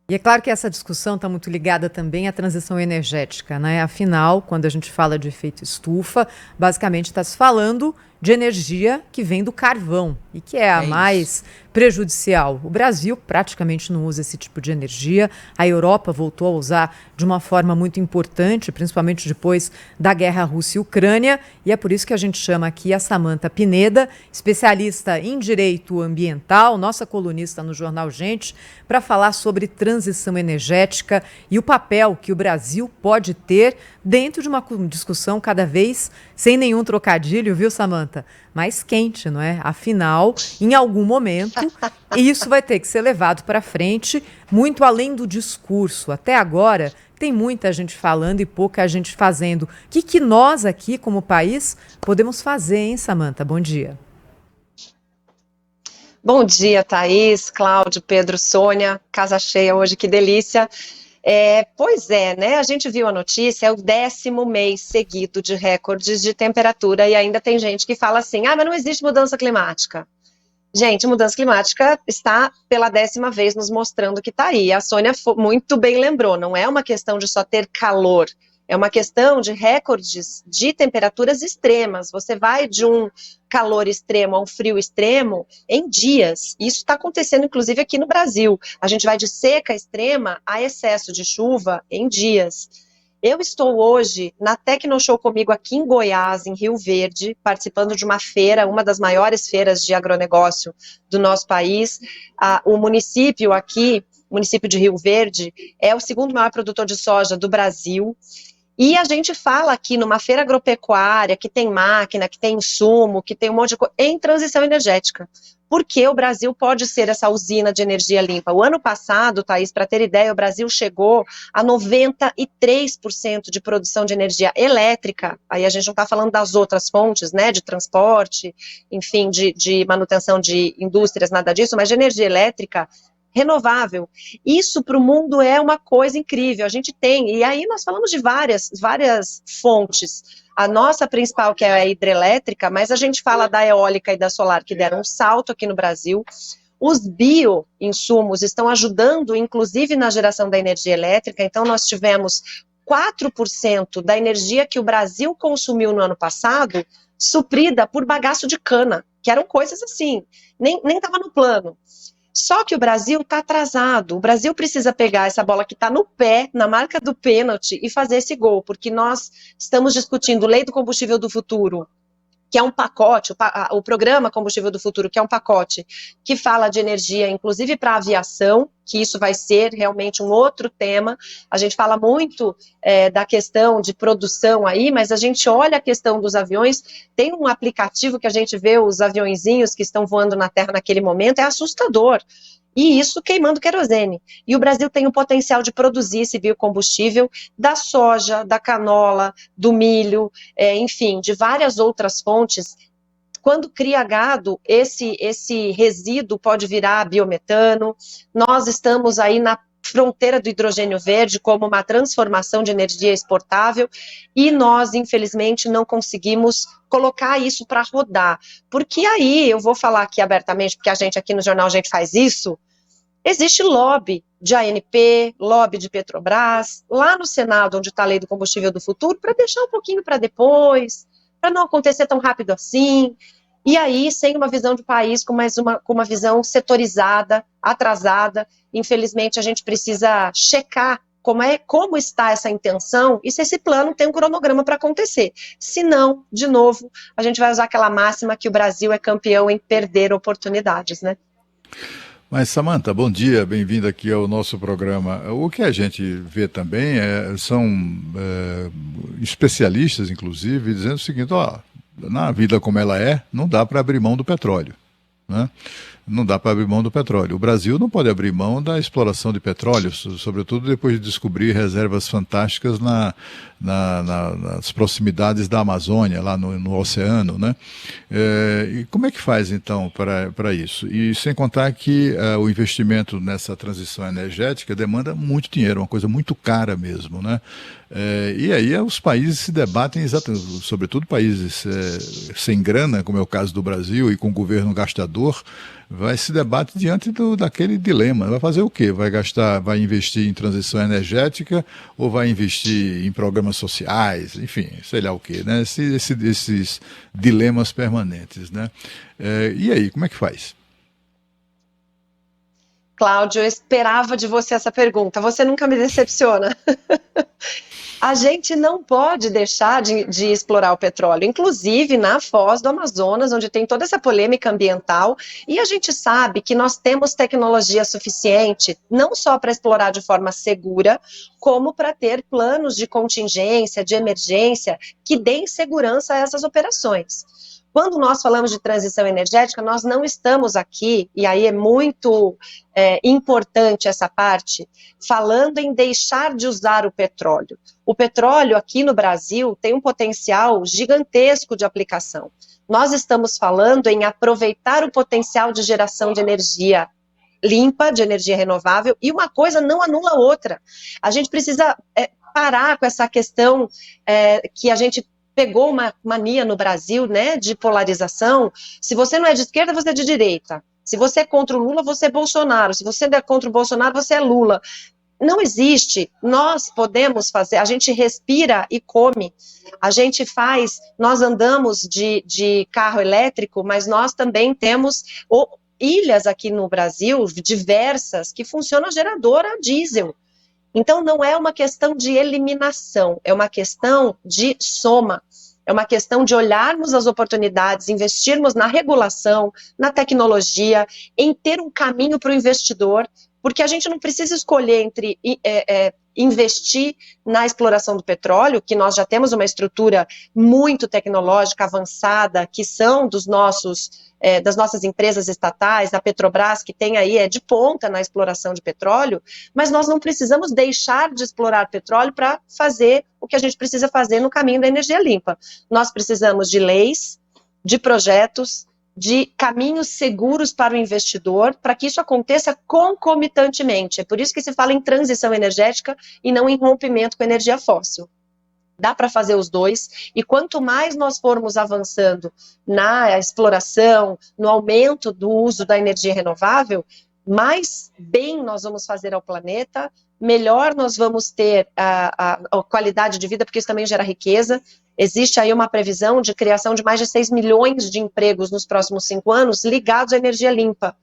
E é claro que essa discussão está muito ligada também à transição energética, né? Afinal, quando a gente fala de efeito estufa, basicamente está se falando de energia que vem do carvão e que é a É isso. mais prejudicial. O Brasil praticamente não usa esse tipo de energia. A Europa voltou a usar de uma forma muito importante, principalmente depois da guerra Rússia e Ucrânia, e é por isso que a gente chama aqui a Samantha Pineda, especialista em direito ambiental, nossa colunista no jornal Gente, para falar sobre transição energética e o papel que o Brasil pode ter dentro de uma discussão cada vez sem nenhum trocadilho, viu, Samantha? Mais quente, não é? Afinal, em algum momento, isso vai ter que ser levado para frente, muito além do discurso. Até agora, tem muita gente falando e pouca gente fazendo. O que nós aqui, como país, podemos fazer, hein, Samantha? Bom dia. Bom dia, Thaís, Cláudio, Pedro, Sônia, casa cheia hoje, que delícia. Pois é, né? A gente viu a notícia, é o 10º mês seguido de recordes de temperatura e ainda tem gente que fala assim, mas não existe mudança climática. Gente, mudança climática está pela 10ª vez nos mostrando que está aí. A Sônia muito bem lembrou, não é uma questão de só ter calor, é uma questão de recordes de temperaturas extremas. Você vai de um calor extremo a um frio extremo em dias. Isso está acontecendo, inclusive, aqui no Brasil. A gente vai de seca extrema a excesso de chuva em dias. Eu estou hoje na Tecnoshow comigo aqui em Goiás, em Rio Verde, participando de uma feira, uma das maiores feiras de agronegócio do nosso país. O município aqui, o município de Rio Verde, é o segundo maior produtor de soja do Brasil. E a gente fala aqui numa feira agropecuária que tem máquina, que tem insumo, que tem um monte de coisa, em transição energética. Porque o Brasil pode ser essa usina de energia limpa. O ano passado, Thaís, para ter ideia, o Brasil chegou a 93% de produção de energia elétrica. Aí a gente não está falando das outras fontes, né, de transporte, enfim, de manutenção de indústrias, nada disso, mas de energia elétrica renovável. Isso para o mundo é uma coisa incrível. A gente tem, e aí nós falamos de várias fontes. A nossa principal, que é a hidrelétrica, mas a gente fala da eólica e da solar, que deram um salto aqui no Brasil. Os bioinsumos estão ajudando, inclusive, na geração da energia elétrica. Então, nós tivemos 4% da energia que o Brasil consumiu no ano passado suprida por bagaço de cana, que eram coisas assim, nem estava no plano. Só que o Brasil está atrasado. O Brasil precisa pegar essa bola que está no pé, na marca do pênalti, e fazer esse gol, porque nós estamos discutindo Lei do Combustível do Futuro, que é um pacote, o programa Combustível do Futuro, que é um pacote que fala de energia, inclusive para a aviação, que isso vai ser realmente um outro tema. A gente fala muito da questão de produção aí, mas a gente olha a questão dos aviões, tem um aplicativo que a gente vê os aviõezinhos que estão voando na Terra naquele momento, é assustador. E isso queimando querosene. E o Brasil tem o potencial de produzir esse biocombustível da soja, da canola, do milho, enfim, de várias outras fontes. Quando cria gado, esse resíduo pode virar biometano. Nós estamos aí na fronteira do hidrogênio verde como uma transformação de energia exportável e nós, infelizmente, não conseguimos colocar isso para rodar. Porque aí, eu vou falar aqui abertamente, porque a gente aqui no Jornal a gente faz isso, existe lobby de ANP, lobby de Petrobras, lá no Senado, onde está a Lei do Combustível do Futuro, para deixar um pouquinho para depois, para não acontecer tão rápido assim. E aí, sem uma visão de país, com uma visão setorizada, atrasada, infelizmente a gente precisa checar como está essa intenção e se esse plano tem um cronograma para acontecer. Se não, de novo, a gente vai usar aquela máxima que o Brasil é campeão em perder oportunidades, né? Mas, Samantha, bom dia, bem-vinda aqui ao nosso programa. O que a gente vê também são especialistas, inclusive, dizendo o seguinte, ó, na vida como ela é, não dá para abrir mão do petróleo, né? Não dá para abrir mão do petróleo. O Brasil não pode abrir mão da exploração de petróleo, sobretudo depois de descobrir reservas fantásticas nas proximidades da Amazônia, lá no oceano, né? E como é que faz, então, para isso? E sem contar que o investimento nessa transição energética demanda muito dinheiro, uma coisa muito cara mesmo, né? E aí os países se debatem, sobretudo países sem grana, como é o caso do Brasil, e com governo gastador, vai se debate diante daquele dilema. Vai fazer o quê? Vai investir em transição energética ou vai investir em programas sociais? Enfim, sei lá o quê, né? Esses dilemas permanentes, né? E aí, como é que faz? Cláudio, eu esperava de você essa pergunta. Você nunca me decepciona. A gente não pode deixar de explorar o petróleo, inclusive na foz do Amazonas, onde tem toda essa polêmica ambiental, e a gente sabe que nós temos tecnologia suficiente, não só para explorar de forma segura, como para ter planos de contingência, de emergência, que deem segurança a essas operações. Quando nós falamos de transição energética, nós não estamos aqui, e aí é muito importante essa parte, falando em deixar de usar o petróleo. O petróleo aqui no Brasil tem um potencial gigantesco de aplicação. Nós estamos falando em aproveitar o potencial de geração de energia limpa, de energia renovável, e uma coisa não anula a outra. A gente precisa parar com essa questão que a gente pegou uma mania no Brasil, né, de polarização. Se você não é de esquerda, você é de direita. Se você é contra o Lula, você é Bolsonaro. Se você é contra o Bolsonaro, você é Lula. Não existe. Nós podemos fazer, a gente respira e come. A gente faz, nós andamos de carro elétrico, mas nós também temos ilhas aqui no Brasil, diversas, que funcionam a geradora a diesel. Então, não é uma questão de eliminação, é uma questão de soma, é uma questão de olharmos as oportunidades, investirmos na regulação, na tecnologia, em ter um caminho para o investidor, porque a gente não precisa escolher entre investir na exploração do petróleo, que nós já temos uma estrutura muito tecnológica, avançada, que são das nossas empresas estatais, a Petrobras, que tem aí, de ponta na exploração de petróleo, mas nós não precisamos deixar de explorar petróleo para fazer o que a gente precisa fazer no caminho da energia limpa. Nós precisamos de leis, de projetos, de caminhos seguros para o investidor, para que isso aconteça concomitantemente. É por isso que se fala em transição energética e não em rompimento com a energia fóssil. Dá para fazer os dois, e quanto mais nós formos avançando na exploração, no aumento do uso da energia renovável, mais bem nós vamos fazer ao planeta, melhor nós vamos ter a qualidade de vida, porque isso também gera riqueza. Existe aí uma previsão de criação de mais de 6 milhões de empregos nos próximos 5 anos ligados à energia limpa.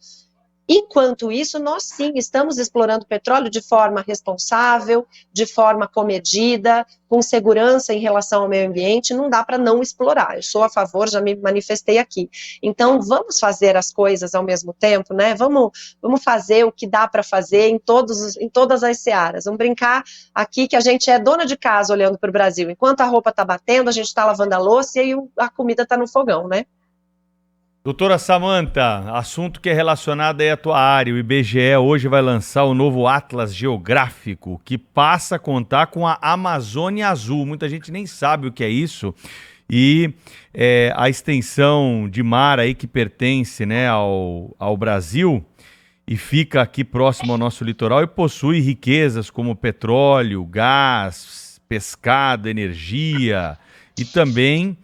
Enquanto isso, nós sim estamos explorando petróleo de forma responsável, de forma comedida, com segurança em relação ao meio ambiente. Não dá para não explorar. Eu sou a favor, já me manifestei aqui. Então, vamos fazer as coisas ao mesmo tempo, né? Vamos fazer o que dá para fazer em todas as searas. Vamos brincar aqui que a gente é dona de casa olhando para o Brasil. Enquanto a roupa está batendo, a gente está lavando a louça e a comida está no fogão, né? Doutora Samantha, assunto que é relacionado aí à tua área, o IBGE hoje vai lançar o novo Atlas Geográfico, que passa a contar com a Amazônia Azul. Muita gente nem sabe o que é isso. E a extensão de mar aí que pertence, né, ao Brasil e fica aqui próximo ao nosso litoral e possui riquezas como petróleo, gás, pescado, energia e também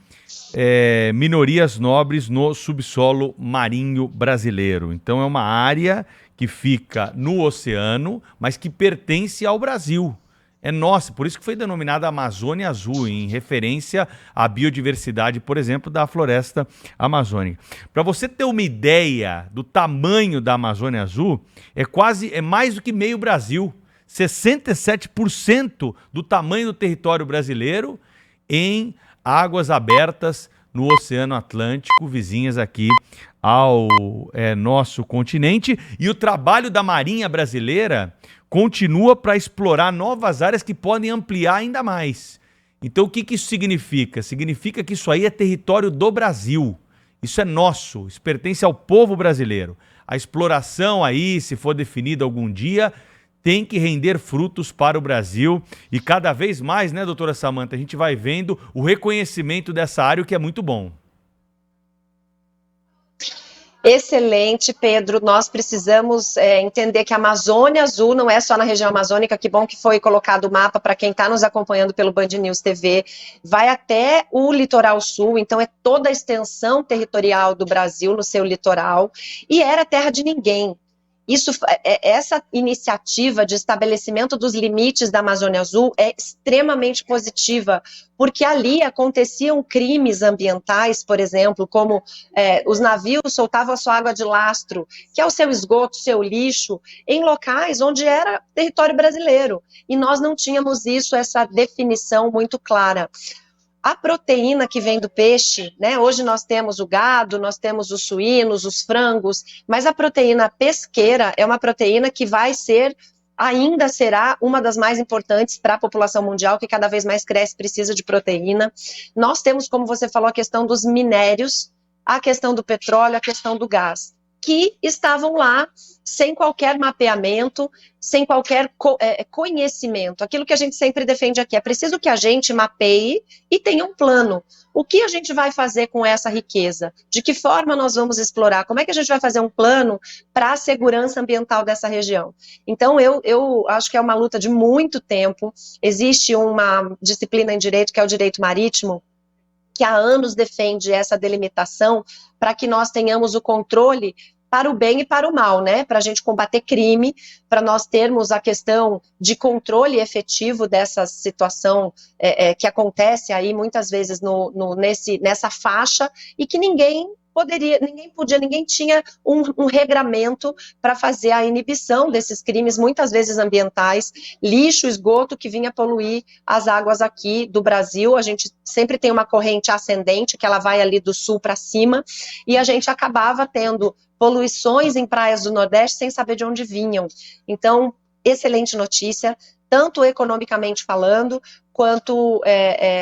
minorias nobres no subsolo marinho brasileiro. Então é uma área que fica no oceano, mas que pertence ao Brasil. É nossa, por isso que foi denominada Amazônia Azul, em referência à biodiversidade, por exemplo, da floresta amazônica. Para você ter uma ideia do tamanho da Amazônia Azul, é mais do que meio Brasil. 67% do tamanho do território brasileiro em águas abertas no Oceano Atlântico, vizinhas aqui ao nosso continente. E o trabalho da Marinha Brasileira continua para explorar novas áreas que podem ampliar ainda mais. Então o que isso significa? Significa que isso aí é território do Brasil. Isso é nosso, isso pertence ao povo brasileiro. A exploração aí, se for definida algum dia, tem que render frutos para o Brasil e cada vez mais, né, doutora Samantha, a gente vai vendo o reconhecimento dessa área, o que é muito bom. Excelente, Pedro. Nós precisamos entender que a Amazônia Azul não é só na região amazônica. Que bom que foi colocado o mapa para quem está nos acompanhando pelo Band News TV. Vai até o litoral sul, então é toda a extensão territorial do Brasil no seu litoral. E era terra de ninguém. Essa iniciativa de estabelecimento dos limites da Amazônia Azul é extremamente positiva, porque ali aconteciam crimes ambientais, por exemplo, como os navios soltavam a sua água de lastro, que é o seu esgoto, seu lixo, em locais onde era território brasileiro, e nós não tínhamos essa definição muito clara. A proteína que vem do peixe, né? Hoje nós temos o gado, nós temos os suínos, os frangos, mas a proteína pesqueira é uma proteína que ainda será uma das mais importantes para a população mundial, que cada vez mais cresce, precisa de proteína. Nós temos, como você falou, a questão dos minérios, a questão do petróleo, a questão do gás, que estavam lá sem qualquer mapeamento, sem qualquer conhecimento. Aquilo que a gente sempre defende aqui, é preciso que a gente mapeie e tenha um plano. O que a gente vai fazer com essa riqueza? De que forma nós vamos explorar? Como é que a gente vai fazer um plano para a segurança ambiental dessa região? Então, eu acho que é uma luta de muito tempo. Existe uma disciplina em direito, que é o direito marítimo, que há anos defende essa delimitação para que nós tenhamos o controle para o bem e para o mal, né? Para a gente combater crime, para nós termos a questão de controle efetivo dessa situação que acontece aí muitas vezes nessa faixa, e que ninguém tinha um regramento para fazer a inibição desses crimes, muitas vezes ambientais, lixo, esgoto que vinha poluir as águas aqui do Brasil. A gente sempre tem uma corrente ascendente, que ela vai ali do sul para cima, e a gente acabava tendo poluições em praias do Nordeste sem saber de onde vinham. Então, excelente notícia, tanto economicamente falando, quanto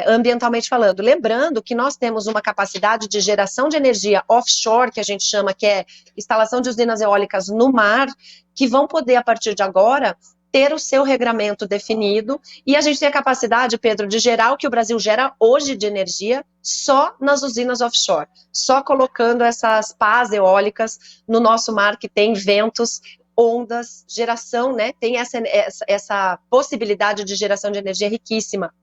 ambientalmente falando. Lembrando que nós temos uma capacidade de geração de energia offshore, que a gente chama, que é instalação de usinas eólicas no mar, que vão poder, a partir de agora, ter o seu regramento definido, e a gente tem a capacidade, Pedro, de gerar o que o Brasil gera hoje de energia só nas usinas offshore, só colocando essas pás eólicas no nosso mar, que tem ventos, ondas, geração, né? Tem essa possibilidade de geração de energia riquíssima.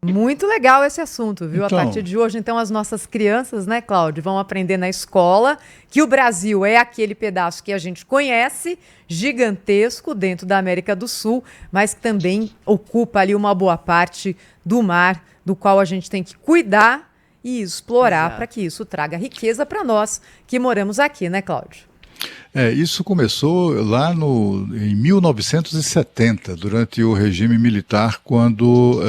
Muito legal esse assunto, viu? Então, a partir de hoje, então, as nossas crianças, né, Cláudio, vão aprender na escola que o Brasil é aquele pedaço que a gente conhece, gigantesco, dentro da América do Sul, mas que também ocupa ali uma boa parte do mar, do qual a gente tem que cuidar e explorar para que isso traga riqueza para nós que moramos aqui, né, Cláudio? Isso começou lá em 1970, durante o regime militar, quando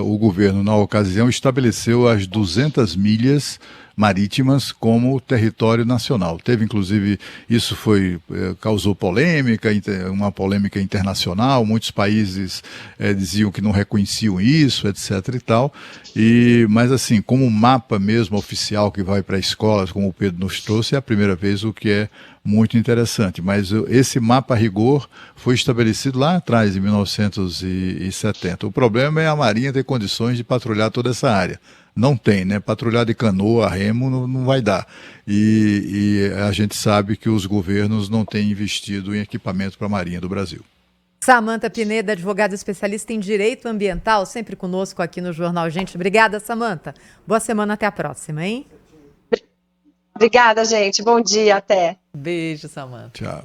o governo, na ocasião, estabeleceu as 200 milhas marítimas como território nacional. Teve, inclusive, isso causou polêmica, uma polêmica internacional, muitos países diziam que não reconheciam isso, etc. e tal, mas assim, como mapa mesmo oficial que vai para escolas, como o Pedro nos trouxe, é a primeira vez, o que é muito interessante. Mas esse mapa a rigor foi estabelecido lá atrás, em 1970. O problema é a Marinha ter condições de patrulhar toda essa área. Não tem, né? Patrulhar de canoa, remo, não vai dar. E a gente sabe que os governos não têm investido em equipamento para a Marinha do Brasil. Samanta Pineda, advogada especialista em direito ambiental, sempre conosco aqui no Jornal Gente. Obrigada, Samanta. Boa semana, até a próxima, hein? Obrigada, gente. Bom dia, até. Beijo, Samanta. Tchau.